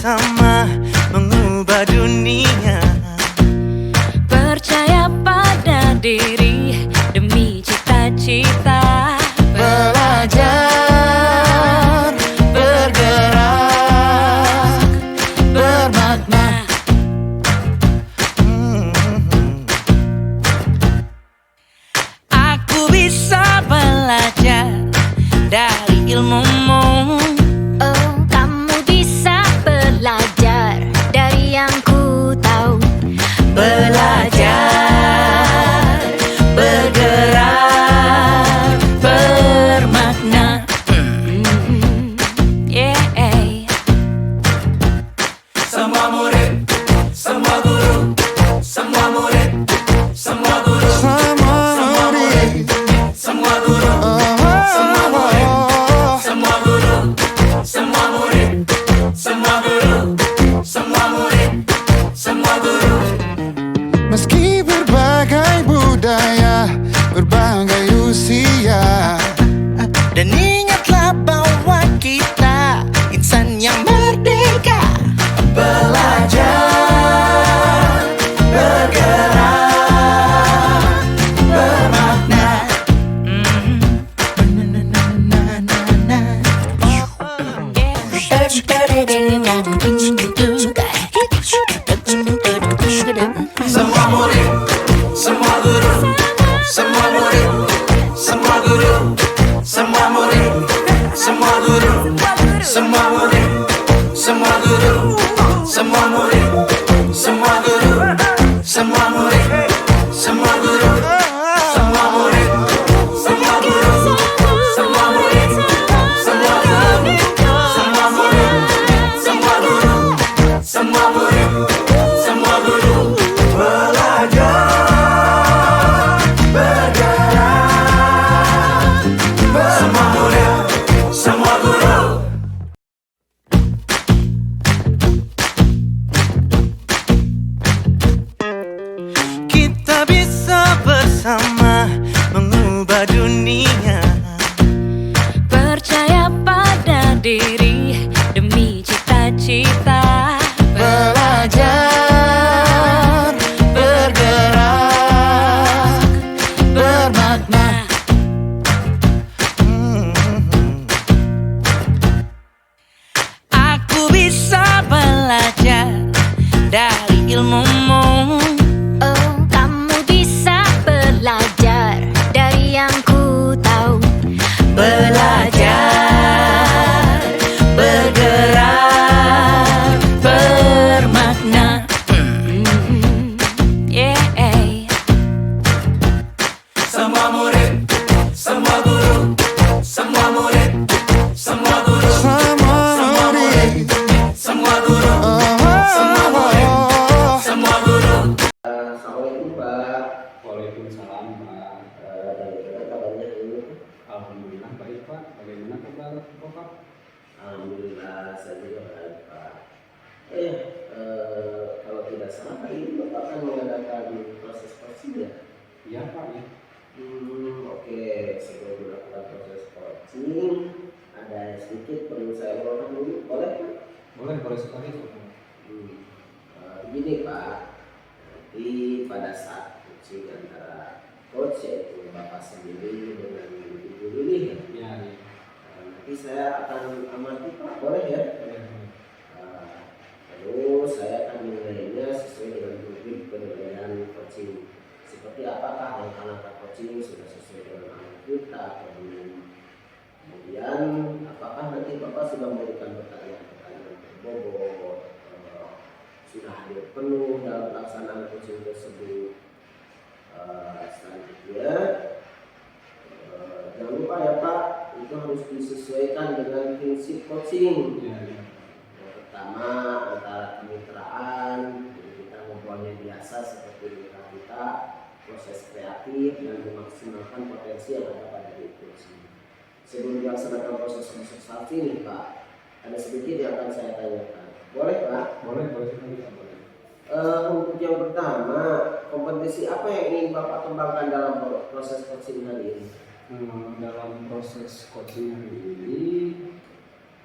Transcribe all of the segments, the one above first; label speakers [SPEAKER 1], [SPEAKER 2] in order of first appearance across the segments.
[SPEAKER 1] bersama mengubah dunia.
[SPEAKER 2] Percaya pada diri demi cita-cita.
[SPEAKER 1] Belajar, bergerak, bermakna.
[SPEAKER 2] Aku bisa belajar dari ilmumu.
[SPEAKER 3] Oh, kamu bisa belajar dari yang ku tahu.
[SPEAKER 2] Belajar, bergerak, bermakna. Yeah.
[SPEAKER 1] Semua murid, semua guru, semua murid, semua guru, semua murid, semua guru, semua murid, semua guru, semua murid, semua guru, semua murid, semua guru. Meski berbagai budaya, berbagai usia, dan ingatlah bahwa kita insan yang merdeka. Belajar, bergerak, bermakna. Semua murid, semua guru, semua murid, semua guru, semua murid, semua guru, semua murid, semua guru, semua murid, semua guru, semua murid, semua guru, semua murid, semua guru, semua murid, semua guru, semua murid, semua guru, semua murid, semua guru. Belajar, bergerak, semua murid, semua guru. Kita bisa bersama mengubah dunia.
[SPEAKER 2] Percaya pada diri demi cita-cita.
[SPEAKER 1] Belajar, bergerak, bermakna.
[SPEAKER 2] Aku bisa belajar dari ilmumu.
[SPEAKER 3] Oh, kamu bisa belajar dari yang ku tahu.
[SPEAKER 2] Belajar, bergerak, bermakna. Yeah.
[SPEAKER 1] Semua murid, semua guru, semua murid, semua guru, semua murid, semua guru, semua murid, semua guru.
[SPEAKER 4] Assalamualaikum Pak.
[SPEAKER 5] Waalaikumsalam Pak.
[SPEAKER 4] Bagaimana kabarnya ini?
[SPEAKER 5] Alhamdulillah baik Pak. Bagaimana kabar Bapak?
[SPEAKER 4] Alhamdulillah saya juga baik Pak. Kalau tidak salah hari ini Bapak akan mengadakan proses coaching ya?
[SPEAKER 5] Iya Pak ya.
[SPEAKER 4] Oke, sebelum melakukan proses coaching ada sedikit perlu saya urutkan dulu, boleh Pak?
[SPEAKER 5] Boleh sekali Pak.
[SPEAKER 4] Begini Pak, nanti pada saat coaching antara coach yaitu Bapak sendiri dengan Ibu Lili ya.
[SPEAKER 5] Iya.
[SPEAKER 4] Nanti saya akan amati Pak, boleh ya?
[SPEAKER 5] Boleh.
[SPEAKER 4] Lalu saya akan menilainya sesuai dengan rubrik penilaian coaching. Seperti apakah langkah-langkah coaching sudah sesuai dengan anak kita atau belum. Kemudian apakah nanti Bapak sudah memberikan pertanyaan-pertanyaan berbobot, sudah hadir penuh dalam pelaksanaan coaching tersebut. Selanjutnya jangan lupa ya Pak, itu harus disesuaikan dengan prinsip coaching.
[SPEAKER 5] Iya.
[SPEAKER 4] Yang pertama antara kemitraan, jadi kita ngobrolnya biasa seperti mitra kita, proses kreatif dan memaksimalkan potensi yang ada pada diri coaching. Sebelum dilaksanakan proses konsultasi nih Pak, ada sedikit yang akan saya tanyakan. Boleh Pak?
[SPEAKER 5] Boleh sekali Pak. Boleh.
[SPEAKER 4] Untuk yang pertama, kompetisi apa yang ingin Bapak kembangkan dalam proses coaching hari ini?
[SPEAKER 5] Dalam proses coaching hari ini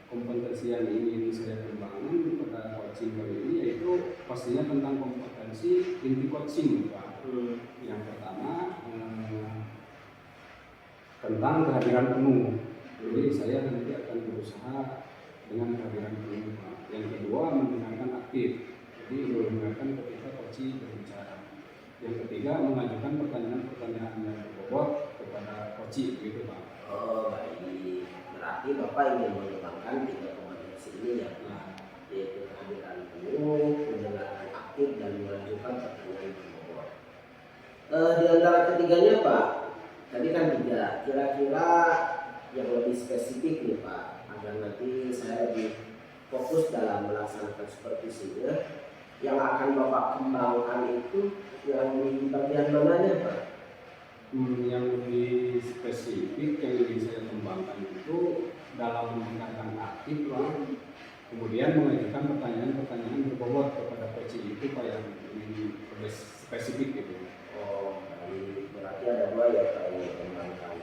[SPEAKER 5] kompetensi yang ingin saya kembangkan pada coaching kali ini yaitu pastinya tentang kompetensi inti coaching, Pak. Yang pertama tentang kehadiran penuh. Jadi saya nanti akan berusaha dengan kehadiran penuh, Pak. Yang kedua mendengarkan aktif. Jadi mendengarkan ketika coaching berbicara. Yang ketiga mengajukan pertanyaan-pertanyaan yang berbobot kepada coaching, gitu, Pak.
[SPEAKER 4] Oh baik, berarti Bapak ingin mengembangkan 3 kompetensi ini ya, yaitu kehadiran penuh, mendengarkan aktif, dan mengajukan pertanyaan berbobot. Di antara ketiganya Pak, tadi kan 3, kira-kira yang lebih spesifik nih Pak, agar nanti saya lebih fokus dalam melaksanakan supervisinya, yang akan Bapak kembangkan itu yang di bagian mananya Pak?
[SPEAKER 5] Yang lebih spesifik yang ingin saya kembangkan itu dalam mendengarkan aktif, Pak. Kemudian mengajukan pertanyaan-pertanyaan berbobot kepada coaching itu Pak, yang lebih spesifik gitu.
[SPEAKER 4] Oh, berarti ada 2 ya Pak yang dikembangkan.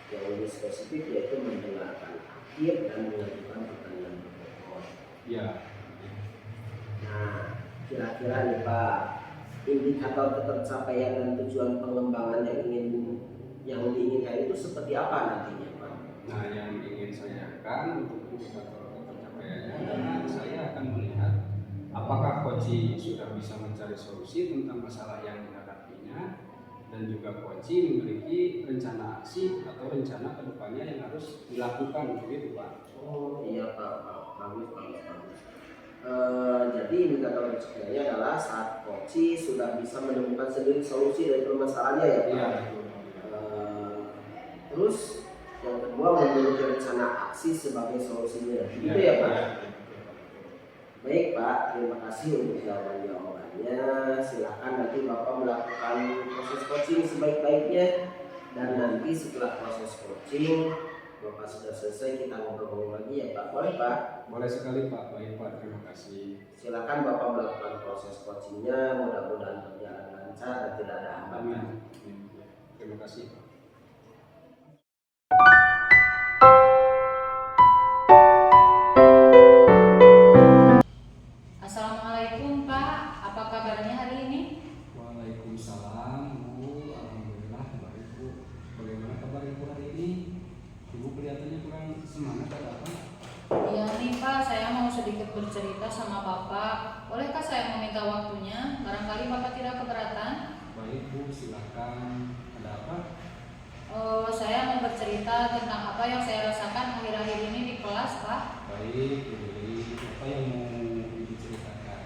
[SPEAKER 4] Yang lebih spesifik yaitu mendengarkan aktif dan mengajukan pertanyaan berbobot.
[SPEAKER 5] Ya.
[SPEAKER 4] Nah, kira-kira nih Pak, indikator tercapaian dan tujuan pengembangan yang diinginkan itu seperti apa nantinya Pak?
[SPEAKER 5] Nah, yang ingin saya akan untuk indikator tercapaiannya adalah saya akan melihat apakah coaching sudah bisa mencari solusi tentang masalah yang dihadapinya, dan juga coaching memiliki rencana aksi atau rencana kedepannya yang harus dilakukan, begitu Pak.
[SPEAKER 4] Oh iya Pak, bagus. Jadi indikator tercapaiannya adalah saat coaching sudah bisa menemukan sendiri solusi dari permasalahannya ya Pak?
[SPEAKER 5] Iya, betul.
[SPEAKER 4] Terus yang kedua memiliki rencana aksi sebagai solusinya, gitu ya Pak?
[SPEAKER 5] Ya.
[SPEAKER 4] Baik Pak, terima kasih untuk jawabannya. Silakan nanti Bapak melakukan proses coaching sebaik-baiknya, dan nanti setelah proses coaching Bapak sudah selesai, kita ngobrol lagi ya Pak. Boleh Pak?
[SPEAKER 5] Boleh sekali Pak. Baik Pak, terima kasih.
[SPEAKER 4] Silakan Bapak melakukan proses coachingnya, mudah-mudahan berjalan lancar dan tidak ada hambatan.
[SPEAKER 5] Amin. Terima kasih Pak.
[SPEAKER 6] Assalamualaikum Pak, apa kabarnya hari ini?
[SPEAKER 5] Waalaikumsalam Bu, alhamdulillah baik Bu. Bagaimana kabar Ibu hari ini? Ibu kelihatannya kurang semangat, ada apa?
[SPEAKER 6] Iya nih Pak, saya mau sedikit bercerita sama Bapak. Bolehkah saya meminta waktunya? Barangkali Bapak tidak keberatan?
[SPEAKER 5] Baik Bu, silakan. Ada apa?
[SPEAKER 6] Saya mau bercerita tentang apa yang saya rasakan akhir-akhir ini di kelas Pak.
[SPEAKER 5] Baik, Bu Lili. Apa yang mau Ibu ceritakan?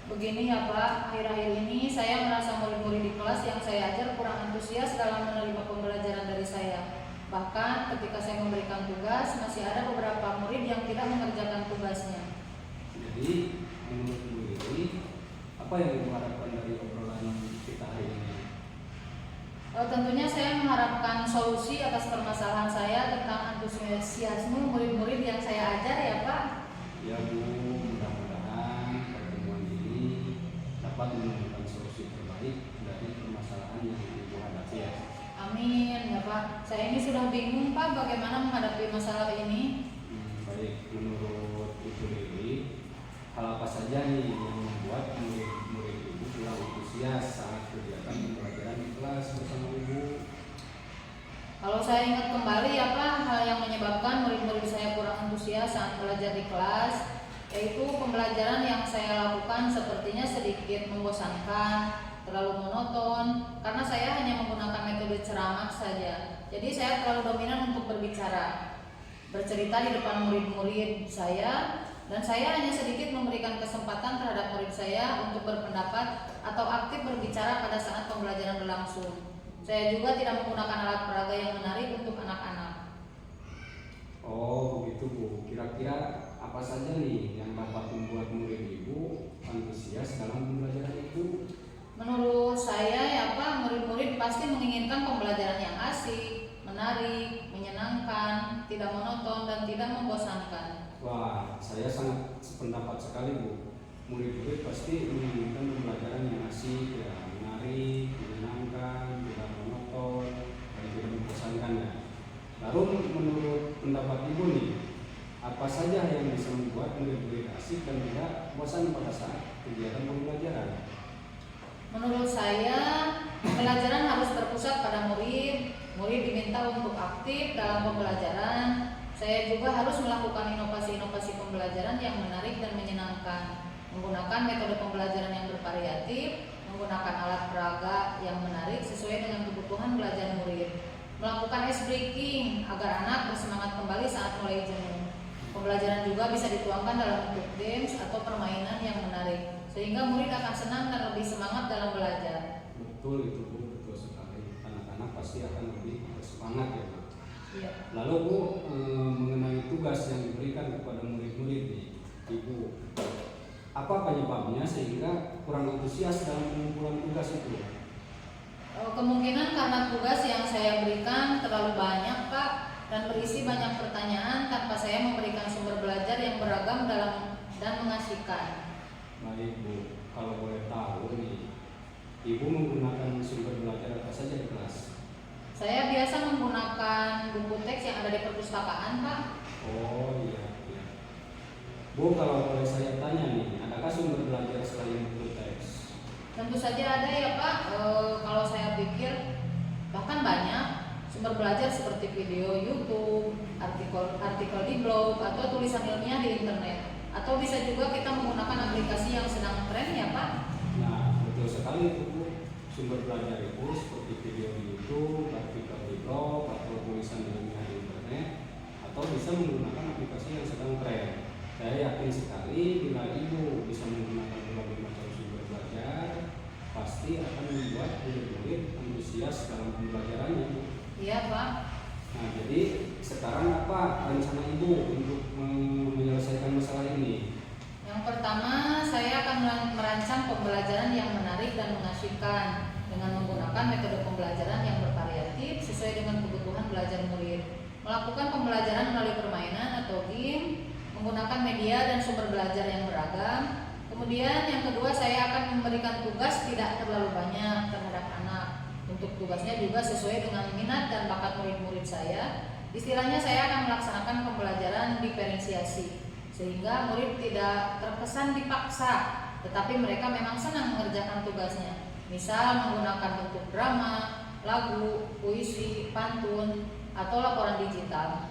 [SPEAKER 6] Begini ya Pak, akhir-akhir ini saya merasa murid-murid di kelas yang saya ajar kurang antusias dalam menerima pembelajaran dari saya. Bahkan ketika saya memberikan tugas, masih ada beberapa murid yang tidak mengerjakan tugasnya.
[SPEAKER 5] Jadi, menurut Bu Lili, apa yang Ibu harapkan dari obrolan kita hari ini?
[SPEAKER 6] Tentunya saya mengharapkan solusi atas permasalahan saya tentang antusiasme murid-murid yang saya ajar ya Pak.
[SPEAKER 5] Ya Bu, mudah-mudahan pertemuan ini dapat menemukan solusi terbaik dari permasalahan yang Ibu hadapi ya.
[SPEAKER 6] Amin ya Pak. Saya ini sudah bingung Pak bagaimana menghadapi masalah ini.
[SPEAKER 5] Baik, menurut Ibu Lili, hal apa saja nih yang membuat murid-murid Ibu kurang antusias saat kegiatan pembelajaran di kelas bersama Ibu?
[SPEAKER 6] Kalau saya ingat kembali ya Pak, hal yang menyebabkan murid-murid saya kurang antusias saat belajar di kelas, yaitu pembelajaran yang saya lakukan sepertinya sedikit membosankan, terlalu monoton, karena saya hanya menggunakan metode ceramah saja. Jadi saya terlalu dominan untuk berbicara, bercerita di depan murid-murid saya, dan saya hanya sedikit memberikan kesempatan terhadap murid saya untuk berpendapat atau aktif berbicara pada saat pembelajaran berlangsung. Saya juga tidak menggunakan alat peraga yang menarik untuk anak-anak.
[SPEAKER 5] Oh begitu Bu, kira-kira apa saja nih yang dapat membuat murid Ibu antusias dalam pembelajaran Ibu?
[SPEAKER 6] Menurut saya ya Pak, murid-murid pasti menginginkan pembelajaran yang asik, menarik, menyenangkan, tidak monoton, dan tidak membosankan.
[SPEAKER 5] Wah, saya sangat sependapat sekali Bu. Murid-murid pasti menginginkan pembelajaran yang asik, ya, menarik, menyenangkan, tidak monoton, dan tidak membosankan ya. Lalu menurut pendapat Ibu nih, apa saja yang bisa membuat murid-murid asik dan tidak bosan pada saat kegiatan pembelajaran?
[SPEAKER 6] Menurut saya, pembelajaran harus berpusat pada murid. Murid diminta untuk aktif dalam pembelajaran. Saya juga harus melakukan inovasi-inovasi pembelajaran yang menarik dan menyenangkan. Menggunakan metode pembelajaran yang bervariatif, menggunakan alat peraga yang menarik sesuai dengan kebutuhan belajar murid. Melakukan ice breaking agar anak bersemangat kembali saat mulai jenuh. Pembelajaran juga bisa dituangkan dalam bentuk games atau permainan yang menarik, sehingga murid akan senang dan lebih semangat dalam belajar.
[SPEAKER 5] Betul itu Bu, betul sekali. Anak-anak pasti akan lebih bersemangat ya Bu.
[SPEAKER 6] Iya.
[SPEAKER 5] Lalu Bu, mengenai tugas yang diberikan kepada murid-murid nih, Ibu, apa penyebabnya sehingga kurang antusias dalam pengumpulan tugas itu?
[SPEAKER 6] Kemungkinan karena tugas yang saya berikan terlalu banyak Pak, dan berisi banyak pertanyaan tanpa saya memberikan sumber belajar yang beragam dan mengasihkan.
[SPEAKER 5] Baik Bu, kalau boleh tahu nih, Ibu menggunakan sumber belajar apa saja di kelas?
[SPEAKER 6] Saya biasa menggunakan buku teks yang ada di perpustakaan Pak.
[SPEAKER 5] Oh iya, iya. Bu, kalau boleh saya tanya nih, adakah sumber belajar selain buku teks?
[SPEAKER 6] Tentu saja ada ya Pak. Kalau saya pikir bahkan banyak sumber belajar seperti video YouTube, artikel di blog, atau tulisan ilmiah di internet. Atau bisa juga kita menggunakan aplikasi yang sedang tren ya Pak.
[SPEAKER 5] Nah, betul sekali itu Bu. Sumber belajar itu seperti video di YouTube, artikel di blog, atau tulisan ilmiah di internet, atau bisa menggunakan aplikasi yang sedang tren. Saya yakin sekali bila Ibu bisa menggunakan berbagai macam sumber belajar, pasti akan membuat murid-murid antusias dalam pembelajarannya Bu.
[SPEAKER 6] Iya Pak.
[SPEAKER 5] Nah, jadi sekarang apa rencana Ibu untuk menyelesaikan masalah ini?
[SPEAKER 6] Yang pertama, saya akan merancang pembelajaran yang menarik dan mengasihkan dengan menggunakan metode pembelajaran yang bervariatif sesuai dengan kebutuhan belajar murid. Melakukan pembelajaran melalui permainan atau game, menggunakan media dan sumber belajar yang beragam. Kemudian yang kedua, saya akan memberikan tugas tidak terlalu banyak terhadap anak. Untuk tugasnya juga sesuai dengan minat dan bakat murid-murid saya. Istilahnya saya akan melaksanakan pembelajaran diferensiasi, sehingga murid tidak terkesan dipaksa, tetapi mereka memang senang mengerjakan tugasnya. Misal menggunakan bentuk drama, lagu, puisi, pantun, atau laporan digital.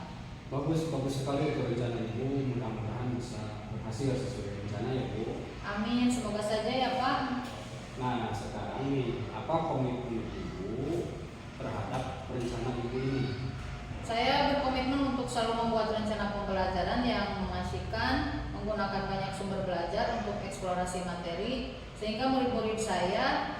[SPEAKER 5] Bagus sekali itu rencana Ibu. Mudah-mudahan bisa berhasil sesuai rencana ya Bu.
[SPEAKER 6] Amin, semoga saja ya Pak.
[SPEAKER 5] Nah, sekarang nih, apa komitmen Ibu terhadap rencana Ibu ini?
[SPEAKER 6] Saya berkomitmen untuk selalu membuat rencana pembelajaran yang mengasihkan, menggunakan banyak sumber belajar untuk eksplorasi materi, sehingga murid-murid saya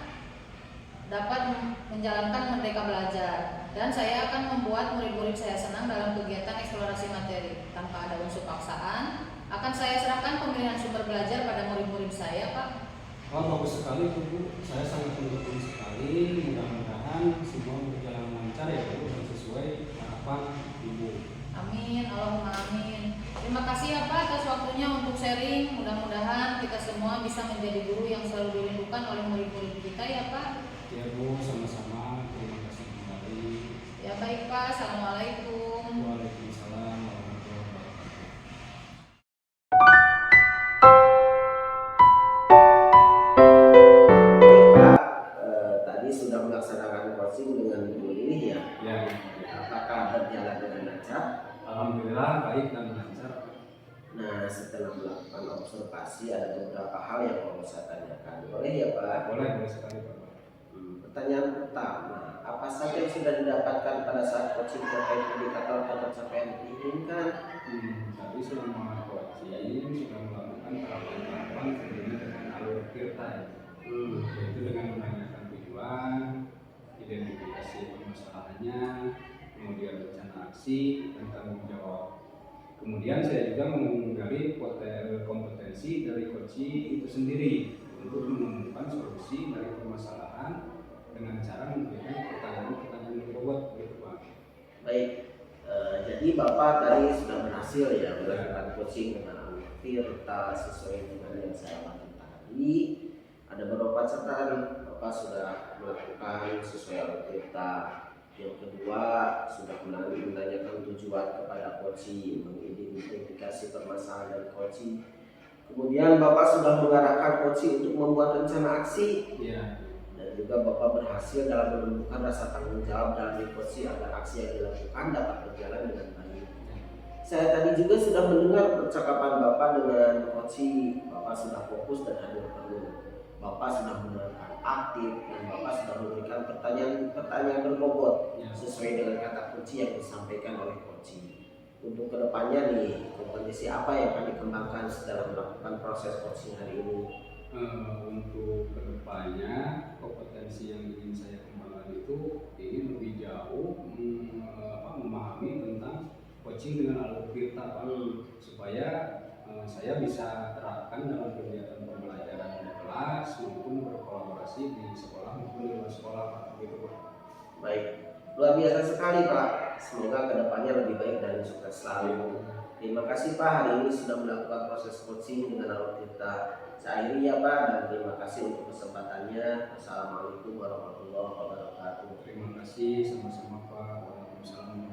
[SPEAKER 6] dapat menjalankan merdeka belajar. Dan saya akan membuat murid-murid saya senang dalam kegiatan eksplorasi materi tanpa ada unsur paksaan. Akan saya serahkan pemilihan sumber belajar pada murid-murid saya Pak.
[SPEAKER 5] Wah, bagus sekali itu Bu. Saya sangat mendukung sekali. Mudah-mudahan semua berjalan lancar ya Bu, dan sesuai harapan Ibu.
[SPEAKER 6] Amin, Allahumma amin. Terima kasih ya Pak atas waktunya untuk sharing. Mudah-mudahan kita semua bisa menjadi guru yang selalu dirindukan oleh murid-murid kita ya Pak.
[SPEAKER 5] Ya Bu, sama-sama. Terima kasih kembali.
[SPEAKER 6] Ya baik Pak, Assalamualaikum.
[SPEAKER 5] Waalaikumsalam warahmatullahi wabarakatuh.
[SPEAKER 4] Pak, tadi sudah melaksanakan coaching dengan Bu Lili ya.
[SPEAKER 5] Ya,
[SPEAKER 4] Apakah berjalan dengan lancar?
[SPEAKER 5] alhamdulillah baik dan lancar.
[SPEAKER 4] Nah, setelah melakukan observasi ada beberapa hal yang mau saya tanyakan. Boleh ya Pak?
[SPEAKER 5] Boleh sekali Pak.
[SPEAKER 4] Pertanyaan pertama, apa saja yang sudah didapatkan pada saat coaching terkait indikator pencapaian diinginkan?
[SPEAKER 5] Tadi selama coaching sudah melakukan tahapan-tahapan tentunya dengan alur tirta ya. Yaitu dengan menanyakan tujuan, identifikasi permasalahannya, kemudian rencana aksi dan tanggung jawab. Kemudian saya juga menggali kompetensi dari coaching itu sendiri untuk menemukan solusi dari permasalahan dengan cara memberikan pertanyaan-pertanyaan yang berbobot gitu Pak.
[SPEAKER 4] Baik, jadi Bapak tadi sudah berhasil ya melakukan coaching dengan alur tirta sesuai dengan yang saya lakukan tadi. Ada beberapa catatan Bapak sudah melakukan sesuai alur tirta. Yang kedua, sudah menanyakan tujuan kepada coaching, mengidentifikasi permasalahan dari coaching. Kemudian Bapak sudah mengarahkan coaching untuk membuat rencana aksi.
[SPEAKER 5] Iya.
[SPEAKER 4] Dan juga Bapak berhasil dalam menentukan rasa tanggung jawab dalam coaching agar aksi yang dilakukan dapat berjalan dengan baik. Saya tadi juga sudah mendengar percakapan Bapak dengan coaching. Bapak sudah fokus dan hadir penuh. Bapak sudah mendengarkan aktif dan Bapak sudah memberikan pertanyaan berbobot
[SPEAKER 5] Ya.
[SPEAKER 4] sesuai dengan kata kunci yang disampaikan oleh coaching. Untuk kedepannya nih, kompetensi apa yang akan dikembangkan dalam melakukan proses coaching hari ini?
[SPEAKER 5] Untuk kedepannya kompetensi yang ingin saya kembangkan itu ingin lebih jauh memahami tentang coaching dengan alur tirta, Pak, supaya saya bisa terapkan dalam kegiatan pembelajaran di kelas maupun berkolaborasi di sekolah maupun di luar sekolah, Pak, gitu, Pak.
[SPEAKER 4] Baik, luar biasa sekali Pak. Semoga kedepannya lebih baik dan sukses selalu. Terima kasih Pak, hari ini sudah melakukan proses coaching dengan alur tirta. Saya akhiri ya Pak, dan terima kasih untuk kesempatannya. Assalamualaikum warahmatullahi wabarakatuh.
[SPEAKER 5] Terima kasih, sama-sama Pak. Waalaikumsalam.